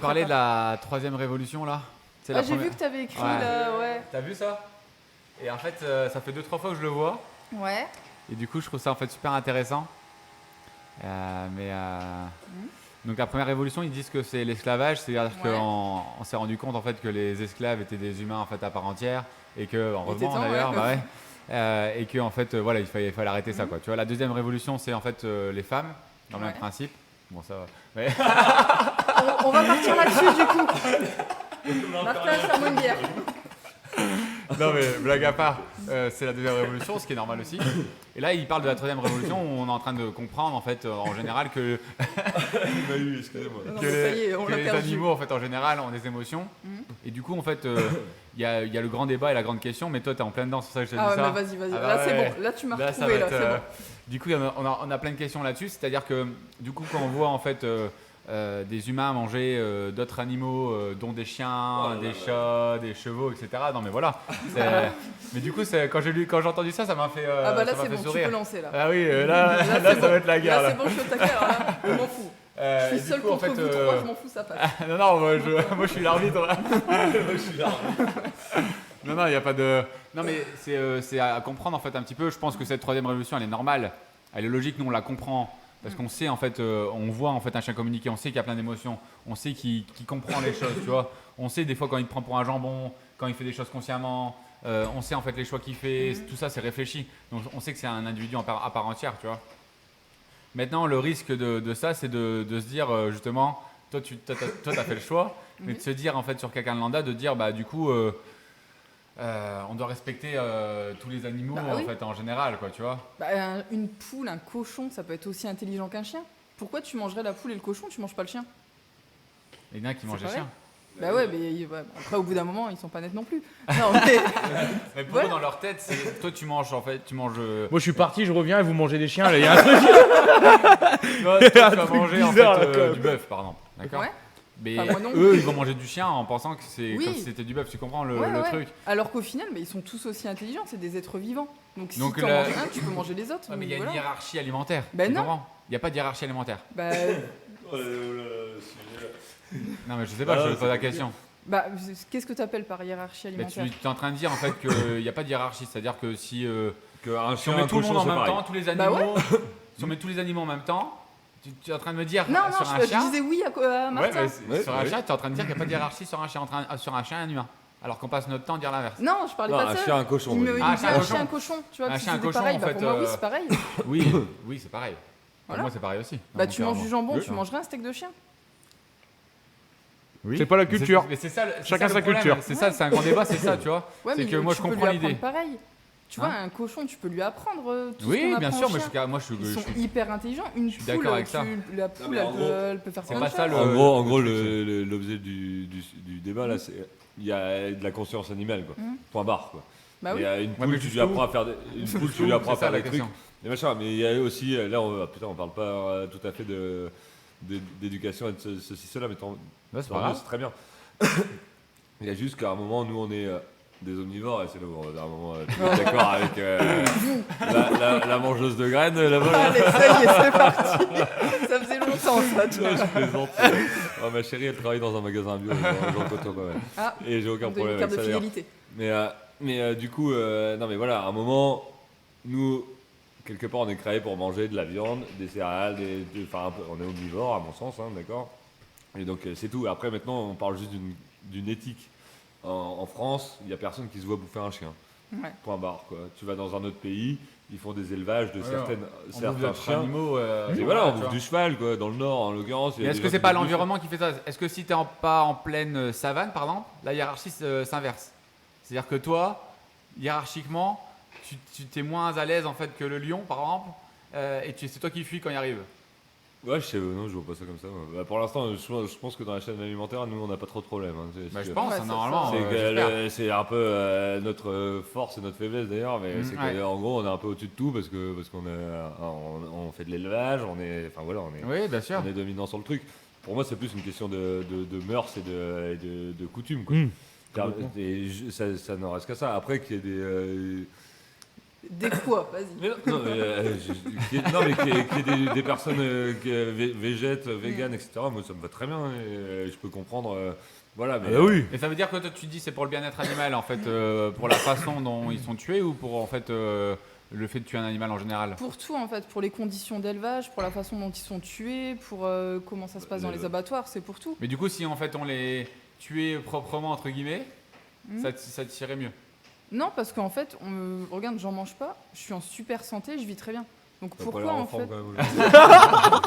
parler de la troisième révolution là. C'est la J'ai première- vu que t'avais écrit Ouais. là, ouais. T'as vu ça? Et en fait, ça fait 2-3 fois que je le vois. Ouais. Et du coup, je trouve ça en fait super intéressant. Donc la première révolution, ils disent que c'est l'esclavage, c'est-à-dire Ouais. qu'on s'est rendu compte en fait que les esclaves étaient des humains en fait à part entière et que heureusement temps, d'ailleurs, ouais. bah ouais. Et que en fait voilà, il fallait arrêter ça quoi. Tu vois, la deuxième révolution, c'est en fait les femmes dans le même Ouais. principe. Bon ça va. Mais On va partir là-dessus du coup. Martin, serre-moi une bière. non mais blague à part, c'est la deuxième révolution, ce qui est normal aussi. Et là, il parle de la troisième révolution où on est en train de comprendre en fait en général que Il m'a eu, excusez-moi. Non, que mais ça y est, on que l'a les perdu. animaux en fait en général ont des émotions. Et du coup en fait il y a le grand débat et la grande question, mais toi tu es en plein dedans, c'est ça que je te dis Ah ouais, ça. mais vas-y. Ah bah Là, c'est ouais. bon. Là, tu m'as Là, ça retrouvé, va là, être, c'est bon. Du coup on a plein de questions là-dessus, c'est-à-dire que du coup quand on voit en fait des humains manger d'autres animaux dont des chiens, des chats, des chevaux, etc. Non mais voilà. Mais du coup quand j'ai entendu ça, ça m'a fait Ah bah là, ça m'a c'est fait bon, tu sourire. peux lancer là. Ah oui, là c'est ça bon. va être la guerre Là, là. c'est bon, je suis au taquet, alors là, je m'en fous. Je Et suis du seul coup, en contre fait, vous trois, je m'en fous, ça passe. non, moi je suis l'arbitre. Non, il n'y a pas de. Non, mais c'est à comprendre en fait un petit peu. Je pense que cette troisième révolution, elle est normale, elle est logique. Nous, on la comprend parce qu'on sait en fait, on voit en fait un chien communiquer, on sait qu'il y a plein d'émotions, on sait qu'il comprend les choses, tu vois. On sait des fois quand il te prend pour un jambon, quand il fait des choses consciemment. On sait en fait les choix qu'il fait. Tout ça, c'est réfléchi. Donc, on sait que c'est un individu à part entière, tu vois. Maintenant, le risque de ça, c'est de se dire justement, toi, t'as fait le choix, mais de se dire en fait sur quelqu'un de lambda, de dire bah du coup, on doit respecter tous les animaux Bah oui. en fait en général, quoi, tu vois. Bah, une poule, un cochon, ça peut être aussi intelligent qu'un chien. Pourquoi tu mangerais la poule et le cochon, tu manges pas le chien? Il y en a qui mangent les pareil. chiens. Bah ouais, mais après, au bout d'un moment, ils sont pas nets non plus. Non, mais Mais pour Voilà. eux, dans leur tête, c'est toi, tu manges. Moi je suis parti, je reviens et vous mangez des chiens. Là, il y a un truc. Toi, tu vas truc manger en fait, bizarre, là, quand même. du bœuf, par exemple. D'accord. ouais. Mais Enfin, moi non. eux, ils vont manger du chien en pensant que c'est Oui. comme si c'était du bœuf. Tu comprends le Ouais. truc. Alors qu'au final, mais ils sont tous aussi intelligents, c'est des êtres vivants. Donc si Donc tu en la- manges un, tu peux manger les autres. Ouais, mais il y a voilà. une hiérarchie alimentaire. Ben tu non. comprends. Il n'y a pas de hiérarchie alimentaire. Bah, Oh là là, c'est génial. Non, mais je sais pas, Ah, je c'est pose la compliqué. question. qu'est-ce que tu appelles par hiérarchie Mais alimentaire? tu es en train de dire en fait qu'il n'y a pas de hiérarchie, c'est-à-dire que si Un si on chien, met un tout le monde cochon, en c'est même pareil. temps, tous les Bah animaux, si on met tous les animaux en même temps, tu es en train de me dire Non, sur un je chien. disais oui à Ouais, Martin. mais sur un ouais. chien, tu es en train de dire qu'il n'y a pas de hiérarchie sur un chien, sur un chien et un humain. Alors qu'on passe notre temps à dire l'inverse. Non, je parlais Non, pas de un ça. chien, un cochon. Il me vas-y. il Ah, me dit chien, un cochon. chien, un cochon. Tu vois, Un si chien, un c'était cochon, pareil, en bah, fait, pour moi, oui, c'est pareil. Oui, c'est pareil. Voilà. Pour moi, c'est pareil aussi. Bah, Donc, tu manges du jambon, Oui. tu mangerais un steak de chien. Oui. C'est pas la Mais culture. Mais c'est ça, Chacun le sa problème. culture. C'est ça, c'est un grand débat, c'est ça, tu vois. Ouais, C'est mais que moi, tu je peux comprends lui apprendre l'idée. pareil. Tu Hein vois, un cochon, tu peux lui apprendre tout ce Oui, qu'on bien apprend sûr, au mais chien. moi, je Ils sont suis. hyper intelligents. Une suis poule, d'accord avec ça. la poule, mais en gros, elle peut faire c'est plein pas de ça, choses. le- En gros, truc, l'objet du débat là, c'est il y a de la conscience animale, quoi. Point barre, quoi. Bah oui. Et une Ouais, poule, mais tu lui jusqu'où apprends à faire des, une poule, tu lui apprends à C'est ça faire la des trucs, question. des machins. Mais il y a aussi, là, on parle pas tout à fait d'éducation et de ceci, cela, mais Ouais, c'est tant pas mieux, grave. c'est très bien. Il y a juste qu'à un moment, nous, on est des omnivores, et c'est là où, à un moment, tu es d'accord avec la mangeuse de graines, là-bas. Allez, ça y est, c'est parti. Ça faisait longtemps, ça, tu vois. Je plaisante. Oh, ma chérie, elle travaille dans un magasin bio, dans le coton, quand même. Ah, Et j'ai aucun on donne problème une avec carte ça, de d'ailleurs. fidélité. Mais du coup, non mais voilà, à un moment, nous, quelque part, on est créé pour manger de la viande, des céréales, enfin, on est omnivore à mon sens, hein, d'accord. Et donc c'est tout. Après, maintenant, on parle juste d'une éthique. En France, il n'y a personne qui se voit bouffer un chien. Ouais. Point barre, quoi. Tu vas dans un autre pays, ils font des élevages de Ouais, on bouffe certains d'autres chiens. animaux. Et voilà, on tu bouffe vois. du cheval, quoi. Dans le nord, en l'occurrence. il y Mais a est-ce des que gens c'est qui pas bouffent du l'environnement qui fait ça? Est-ce que si t'es pas en pleine savane, par exemple, la hiérarchie s'inverse? C'est-à-dire que toi, hiérarchiquement, tu t'es moins à l'aise en fait que le lion, par exemple, et c'est toi qui fuis quand il arrive. Ouais, non, je vois pas ça comme ça. Bah, pour l'instant, je pense que dans la chaîne alimentaire, nous, on n'a pas trop de problèmes. Hein. Bah, je que- pense, Ouais, ça- normalement. C'est j'espère. c'est un peu notre force et notre faiblesse d'ailleurs, mais c'est ouais. qu'en gros, on est un peu au-dessus de tout parce qu'on on fait de l'élevage, enfin voilà, Oui, bien sûr. on est dominant sur le truc. Pour moi, c'est plus une question de mœurs et de coutumes. Quoi. Mmh. Ça n'en reste qu'à ça. Après, qu'il y ait Des quoi, vas-y. Mais non, qu'il y ait des personnes végètes, véganes, etc. Moi, ça me va très bien. Et je peux comprendre. Voilà, mais. Ah bah oui. Mais ça veut dire que toi, tu te dis c'est pour le bien-être animal, en fait, pour la façon dont ils sont tués ou pour en fait le fait de tuer un animal en général? Pour tout en fait, pour les conditions d'élevage, pour la façon dont ils sont tués, pour comment ça se passe dans les abattoirs, c'est pour tout. Mais du coup, si en fait on les tuait proprement entre guillemets, Mhm. ça tirait mieux. Non, parce qu'en fait, regarde, j'en mange pas, je suis en super santé, je vis très bien. Donc T'as pas pourquoi l'air en forme, fait, quand même.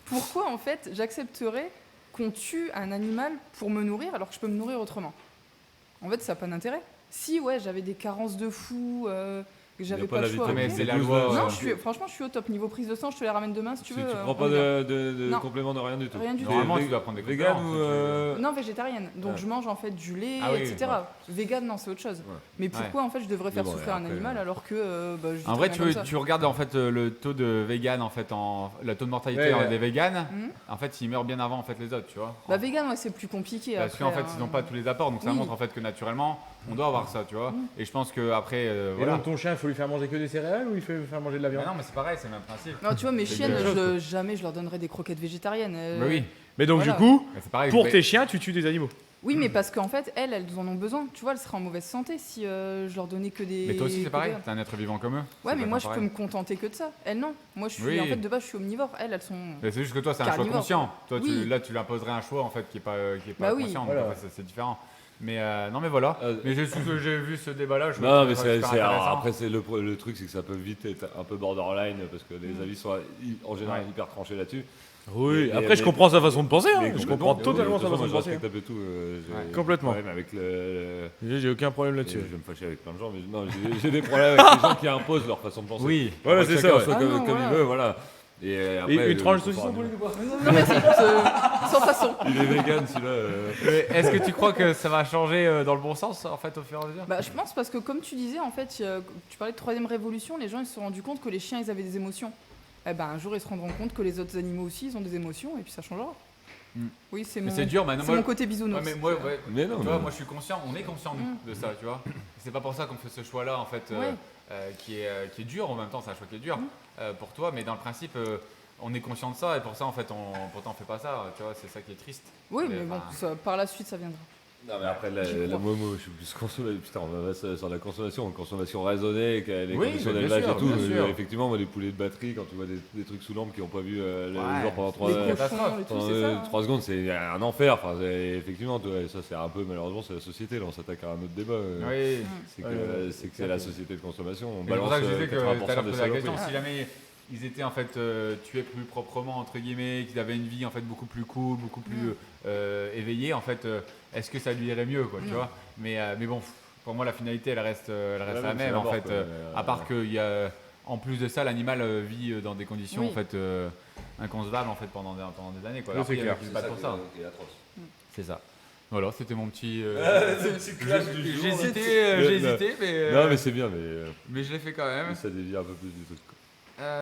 pourquoi en fait j'accepterais qu'on tue un animal pour me nourrir alors que je peux me nourrir autrement? En fait, ça n'a pas d'intérêt. Si ouais, j'avais des carences de fou, que j'avais pas pas la le choix. vitamine Mais ok. c'est la B12, loi. Non, franchement, je suis au top. Niveau prise de sang, je te les ramène demain si tu Tu veux. prends on pas y va. de Non. complément de rien du tout. Rien du tout. Normalement, Vé- tu dois prendre des Vegan compléments, ou. Non, végétarienne. Donc Ah. je mange en fait du lait, Ah oui, etc. ouais. Vegan, non, c'est autre chose. Ouais. Mais pourquoi en fait je devrais faire bon, souffrir un après, animal alors que je vis En très vrai, bien comme ça. tu regardes en fait le taux de vegan en fait le taux de mortalité Ouais, ouais. des véganes. Mhm. En fait, ils meurent bien avant en fait les autres, tu vois. Bah vegan, ouais, c'est plus compliqué. Parce après, qu'en fait, hein. ils n'ont pas tous les apports, donc ça Oui. montre en fait que naturellement, on doit avoir ça, tu vois. Mhm. Et je pense que après, Et voilà. donc ton chien, il faut lui faire manger que des céréales ou il faut lui faire manger de la Mais viande? non, mais c'est pareil, c'est le même principe. Non, tu vois, mes C'est chiennes, deux choses, jamais je leur donnerais des croquettes végétariennes. Mais oui, Mais donc Voilà. du coup, mais c'est pareil. pour mais- tes chiens, tu tues des animaux. Oui, mais parce qu'en fait, elles en ont besoin. Tu vois, elles seraient en mauvaise santé si je leur donnais que des. Mais toi aussi, c'est que pareil. des- T'es un être vivant comme eux. Ouais, C'est mais moi, je exactement peux me contenter que de ça. Elles, non. Moi, je suis Oui. en fait de base, je suis omnivore. Elles sont. Mais c'est juste que toi, c'est un choix Carnivore. conscient. Toi, Oui. là, tu lui imposerais un choix en fait qui est pas Bah oui. conscient. Voilà. Donc, en fait, c'est différent. Mais non, mais voilà. Mais j'ai vu ce débat-là. Je Non, trouve mais ça c'est, super alors, intéressant. après, le truc, c'est que ça peut vite être un peu borderline parce que les avis sont en général Ouais. hyper tranchés là-dessus. Oui, Mais- après je mais- comprends sa façon de penser, hein. Mais Je complètement, comprends mais oui, totalement de sa toute façon de moi, penser. je respecte un peu tout. J'ai Ouais. Complètement. des problèmes avec le. J'ai aucun problème Je là-dessus. vais me fâcher avec plein de gens, mais non, j'ai des problèmes avec les gens qui imposent leur façon de penser. Oui. Voilà, Après, c'est chacun ça, ouais. soit Ah comme, non, comme voilà. il veut, voilà. Et après, Et une tranche de le saucisson confort pour lui animal. ou pas? Non, merci. Sans façon. Il est vegan, celui-là. Est-ce que tu crois que ça va changer dans le bon sens en fait au fur et à mesure? Bah, je pense parce que comme tu disais, en fait, tu parlais de troisième révolution, les gens ils se sont rendus compte que les chiens ils avaient des émotions. Eh ben un jour ils se rendront compte que les autres animaux aussi ils ont des émotions et puis ça changera. Mm. Oui, c'est Mais mon, c'est dur maintenant. c'est mon côté bisounours. Ouais, mais moi, ouais. Mais non, Tu vois, mais- moi je suis conscient, on est conscient nous, de ça, tu vois. C'est pas pour ça qu'on fait ce choix-là en fait, Ouais. qui est dur en même temps, c'est un choix qui est dur Mm. pour toi, mais dans le principe, on est conscient de ça et pour ça en fait, pourtant on fait pas ça, tu vois, c'est ça qui est triste. Oui, Mais mais bon, enfin- par la suite ça viendra. Non, mais après, J'y la crois. Momo, je suis plus consommé. Putain, on va sur la consommation raisonnée, avec les Oui, conditions bien d'élevage sûr, et tout. bien sûr. Effectivement, moi, les poulets de batterie, quand tu vois des trucs sous lampe qui n'ont pas vu le Ouais, jour pendant 3 Les ouais, cochons et tout, c'est ça. hein. secondes, c'est un enfer. Enfin, effectivement, ça, c'est un peu, malheureusement, c'est la société. Là, on s'attaque à un autre débat. Oui. C'est Ouais, que c'est la société de consommation. On Mais c'est pour balance ça que je disais que 80% tout à l'heure des posé la question, saloperies. si jamais ils étaient en fait tués plus proprement entre guillemets, qu'ils avaient une vie en fait beaucoup plus cool, beaucoup plus éveillée, en fait, est-ce que ça lui irait mieux, quoi, tu Non. vois? Mais bon, pour moi la finalité elle reste la Ouais, même c'est la en mort, fait, quoi, mais, à part qu'il y a en plus de ça l'animal vit dans des conditions Oui. en fait inconcevables en fait pendant des années, quoi. Oui, Alors, c'est il y en a clair. qui se battent pour ça. qui est atroce. C'est ça. Voilà, c'était mon petit. J'ai J'ai hésité, mais Non, mais c'est bien, mais je l'ai fait quand même. ça dévie un peu plus du truc. Quoi.